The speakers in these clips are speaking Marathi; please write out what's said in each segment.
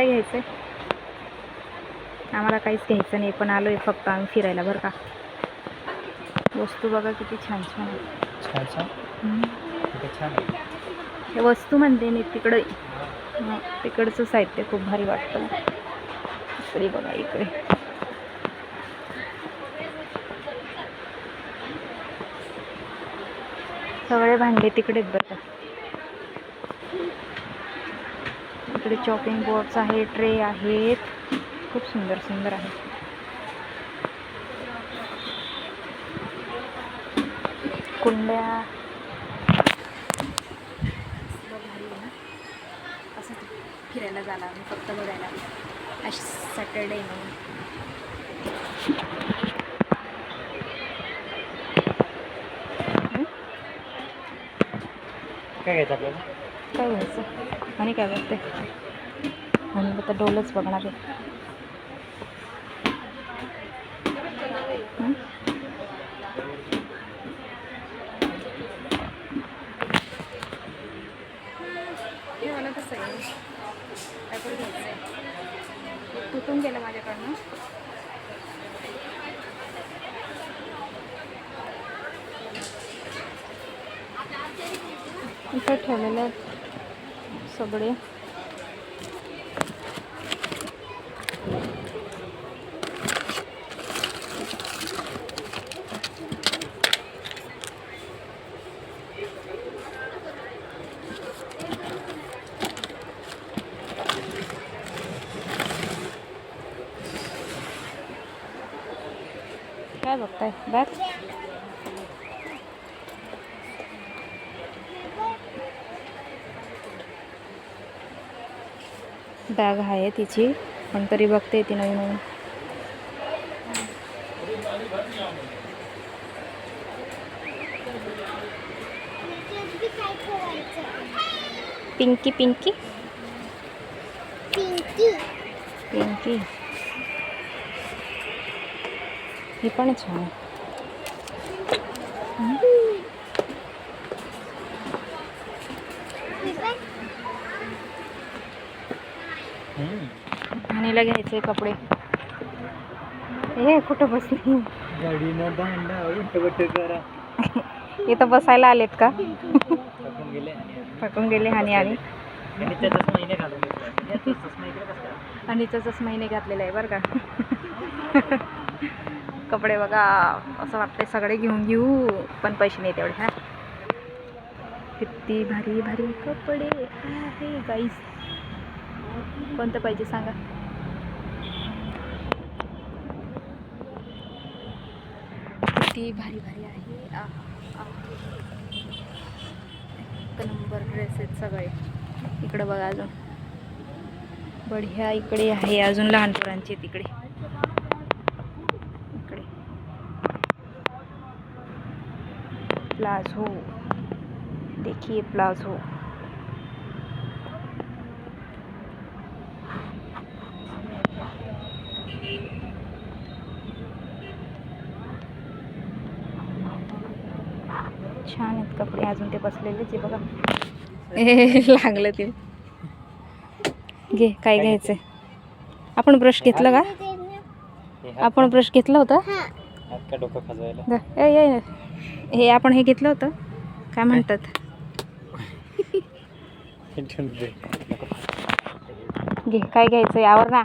काय घ्यायचंय? आम्हाला काहीच घ्यायचं नाही, पण आलोय फक्त आम्ही फिरायला बरं का. वस्तू बघा किती छान छान आहे. छान हे वस्तू म्हणते मी तिकडे, तिकडचं साहित्य खूप भारी वाटतं. इकडे बघा, इकडे सगळे भांडे तिकडेच बघा. इकडे चॉपिंग बोर्ड्स आहे, ट्रे आहेत, खूप सुंदर सुंदर आहे. कुंड्या असं फिरायला झाला आम्ही फक्त बघायला. आज सॅटरडे म्हणून. काय घ्यायचं आपल्याला? काय घ्यायचं आणि काय बघते? आणि आता डोलच बघणार आहे. हे मला कसं आहे, काय पण घ्यायचं आहे. तुटून गेलं माझ्याकडनं. इथे ठेवलेले आहेत सगळे. काय बघताय? बॅग बॅग आहे तिची, पण तरी बघते ती नवीन नवीन. पिंकी पिंकी पिंकी पिंकी ही पण छान आहे. आणीला घ्यायचे कपडे. हे कुठं बसली? गाडीनं भांडा उलट करा. इथं बसायला आलेत का? थकून गेले आणि आणि त्याचंच महिने घातलेलं आहे बरं का. कपडे बघा, असं वाटतंय सगळे घेऊन घेऊ, पण पैसे नाही तेवढे. हा, किती भारी भारी कपडे आहे गाईस. कोणतं पाहिजे सांगा? किती भारी भारी आहे. एक नंबर ड्रेस आहेत सगळे. इकडं बघा अजून बढिया. इकडे आहे अजून लहान पोरांचे. तिकडे इकडे प्लाझो, देखिए प्लाझो. छान आहेत कपडे. अजून ते बसलेलेच आहे बघा. लागलं ते. घे, काय घ्यायचंय? आपण ब्रश घेतलं का? आपण ब्रश घेतलं होतं. डोकं खाजवायला हे आपण हे घेतलं होतं, काय म्हणतात? घे, काय घ्यायचंय? आवर ना.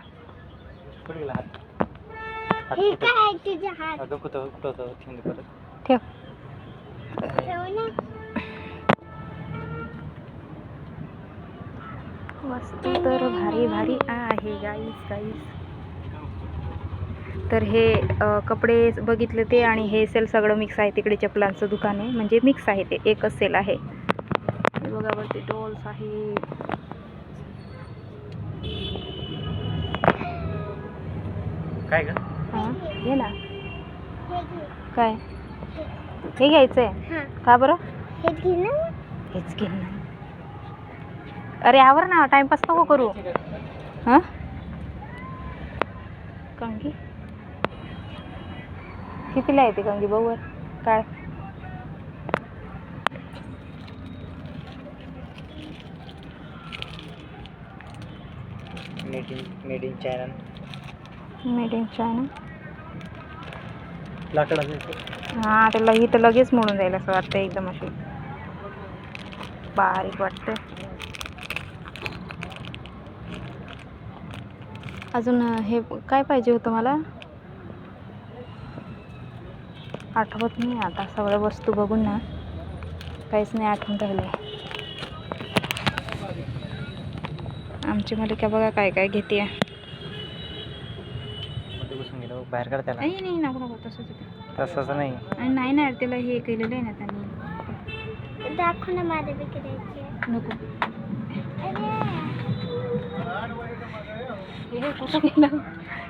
ठेव. वस्तू तर भारी भारी आहे गाईस गाईस. तर हे कपडे बघितले ते, आणि हे सेल सगळं मिक्स आहे. तिकडे चपलांचं दुकान आहे, म्हणजे मिक्स आहे ते, एकच सेल आहे. हे बघा वरती डॉल्स आहे. काय ग? हां, घे ना. काय हे घ्यायचंय का बरं? हेच घे ना. अरे आवर ना, टाइमपास नको करू. हां, कंगी कितीला येते कंगी? बघू काय. Made in China. Made in China. लाकडाचं. हां त्याला इथं लगेच मोडून जाईल असं वाटतं, एकदम अशी बारीक वाटतं. अजून हे काय पाहिजे होतं मला, आठवत नाही आता. सगळ्या वस्तू बघून ना काहीच नाही आठवून राहिलं. आमची मलिका बघा काय काय घेते. बाहेर काढ त्याला. नाही नाही नको नको तसंच तसंच नाही. आणि नाही ना त्याला हे केलेलं आहे ना त्यांनी. दाखव ना मला बी करायची. नको. हे कुठं गेलं,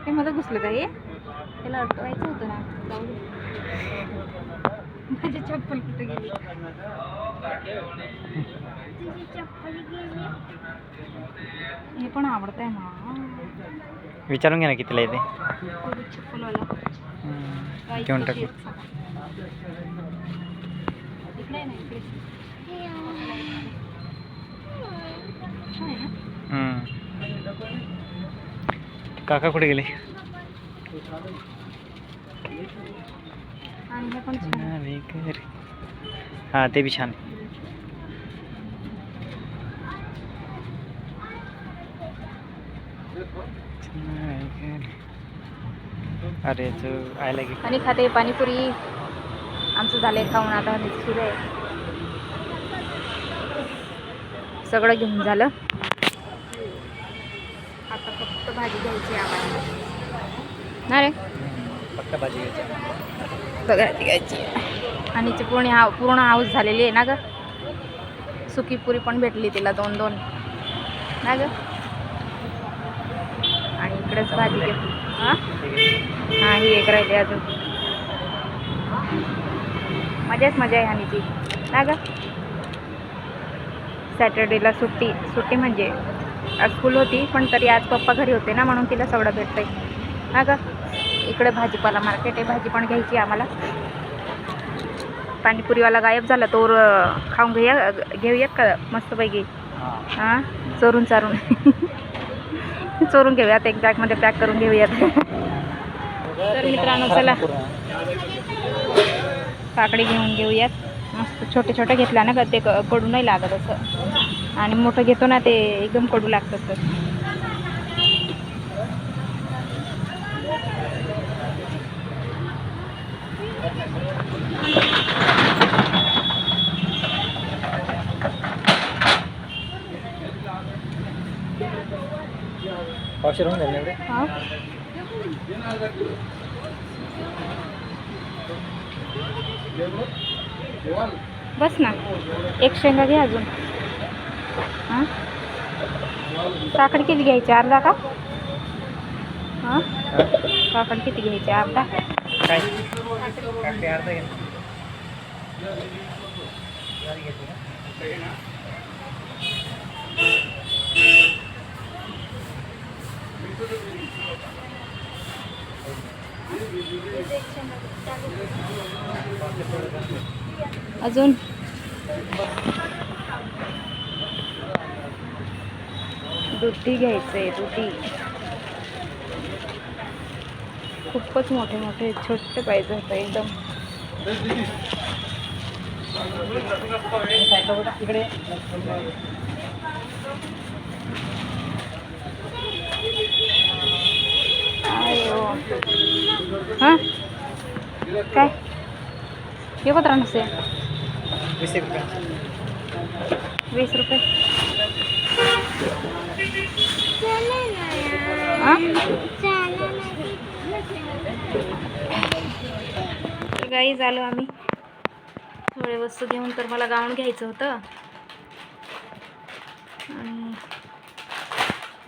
हे मध्ये घुसलं का हे, त्याला अडकवायचं होतं ना. जाऊ दे. माझी चप्पल कुठे गेली. तुझी चप्पल गेली. हे पण आवडतंय ना. विचारून घे ना कितीला येते. चप्पलवाला घेऊन टाक. इकडे आहे ना, इकडे. छान आहे ना. काका कुठे गेले. आणि हे पण छान आहे. हां ते बी छान. अरे तो आयला की आणि खाते पाणीपुरी. आमचं झालंय खाऊन, आता सुरू आहे. सगळं घेऊन झालं, आता फक्त भाजी घ्यायची आम्हाला ना रे. फक्त भाजी घ्यायची. सगळ्यात घ्यायची. आणि ती पूर्ण हाऊस झालेली आहे ना ग. सुकी पुरी पण भेटली तिला 2-2 ना ग. आणि इकडेच भाजी घे. हां हां ही एक राहिली अजून. मजाच मजा आहे हानीची ना ग. सॅटर्डेला सुट्टी म्हणजे आज स्कूल होती, पण तरी आज पप्पा घरी होते ना, म्हणून तिला सगळं भेटतंय ना ग. इकडे भाजीपाला मार्केट आहे, भाजी पण घ्यायची आम्हाला. पाणीपुरीवाला गायब झाला, तो खाऊन घेऊयात का मस्तपैकी. हां चोरून चोरून घेऊयात, एक बॅगमध्ये पॅक करून घेऊयात. तर मित्रांनो चला काकडी घेऊन घेऊयात. मस्त छोटे छोटे घेतल्या ना का ते कडू नाही लागत असं, आणि मोठं घेतो ना ते एकदम कडू लागतात. तर पावशेर होऊन जाईल एवढे. हां बस ना, एक शेंगा घे अजून. हां काकडी किती घ्यायची, अर्धा का. हां काकडी किती घ्यायची, अर्धा. काय काकडी अर्धा घे. अजून दुधी घ्यायचंय. दुधी खूपच मोठे मोठे, छोटे पाहिजे होतं एकदम. इकडे हां काय हे पत्र नसे 20 रुपये. 20 रुपये. गाई झालो आम्ही थोडे वस्तू घेऊन. तर मला गाऊन घ्यायचं होतं आणि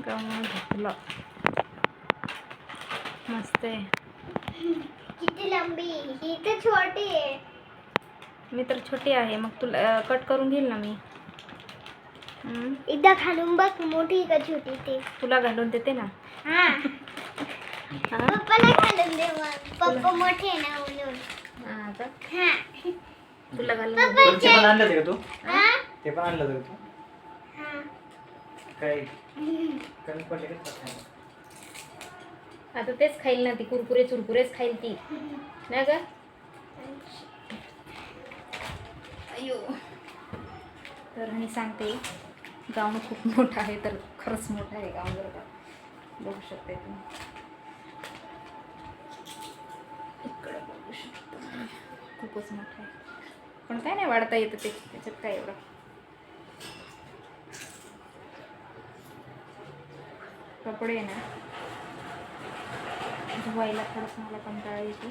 गाऊन घेतलं. मस्त आहे. किती लंबी, ही तर छोटी आहे. मी तर छोटी आहे, मग तुला कट करून घेईल ना मी. एकदा घालून बघ, मोठी का छोटी ते. तुला घालून देते ना. हा पप्पाला घालून दे मग, पप्पा मोठे आहे ना म्हणून. हां का हा तुला घालून पप्पा ते पण आणलं का तू. हा ते पण आणलं का तू. हा काय कमी पडले का खायला? आता तेच खाईल ना ती, कुरकुरे चुरकुरेच खाईल ती, नाही का? अयो. तर मी सांगते, गाऊन खूप मोठा आहे, तर खरंच मोठा आहे गाऊन, बरं का, बघू शकते तुम्ही. इकडं बघू शकता, खूपच मोठा आहे, पण काय नाही, वाढता येतं ते, त्याच्यात काय एवढं. कपडे ना धुवायला थोडंसं मला कंटाळा येतो.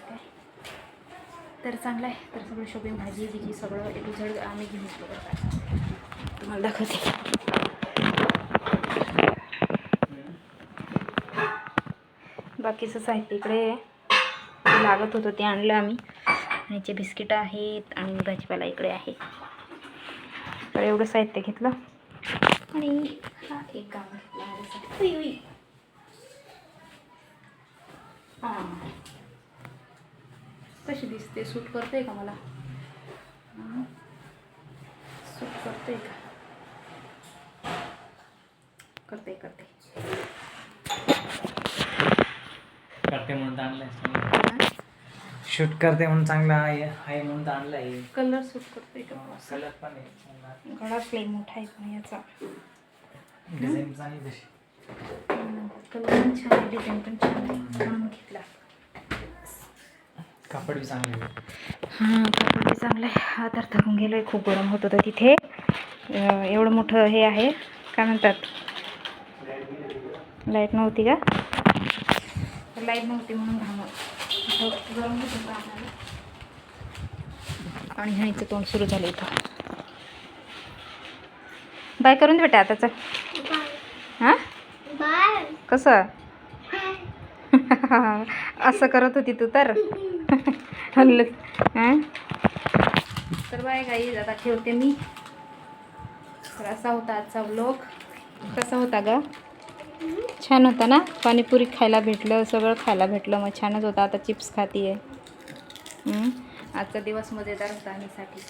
काय तर चांगलं आहे. तर सगळं शॉपिंग, भाजी बिजी सगळं ए टू झेड आम्ही घेऊन येतो बरं का. तुम्हाला दाखवते. बाकीचं साहित्य इकडे लागत होतं ते आणलं आम्ही. आणि याचे बिस्किटं आहेत आणि भाजीपाला इकडे आहे. तर एवढं साहित्य घेतलं आणि हा एक गाऊन घेतला माझ्यासाठी. हां, कशी दिसते? सूट करते का मला? सूट करते का? करते करते करते म्हणून तर आणलंय. शूट करते म्हणून चांगला आहे म्हणून तर आणलाय. कलर सूट करते का? कलर पण आहे. गळा प्लेन मोठा आहे पण याचा. डिझाईन चांगली तशी. कलर पण छान आहे, डिझाईन पण छान आहे म्हणून घेतला. कापड बी चांगलं आहे. हां, कापड बी चांगलं आहे. हा तर थकून गेलो आहे, खूप गरम होत होतं तिथे. एवढं मोठं हे आहे, काय म्हणतात, लाईट नव्हती का? लाईट नव्हती म्हणून गरम होत होतं आम्हाला. आणि ह्याचं तोंड सुरू झालं इथं. बाय करून दे बेटा आताच. हां, कसं असं करत होती तू तर. हल्ल. तर बाय गाईज, आता ठेवते मी. तर असा होता आजचा व्लॉग. कसा होता ग? छान होता ना? पाणीपुरी खायला भेटलं, सगळं खायला भेटलं, मग छानच होता. आता चिप्स खाती आहे. आजचा दिवस मजेदार होता आम्हीसाठी.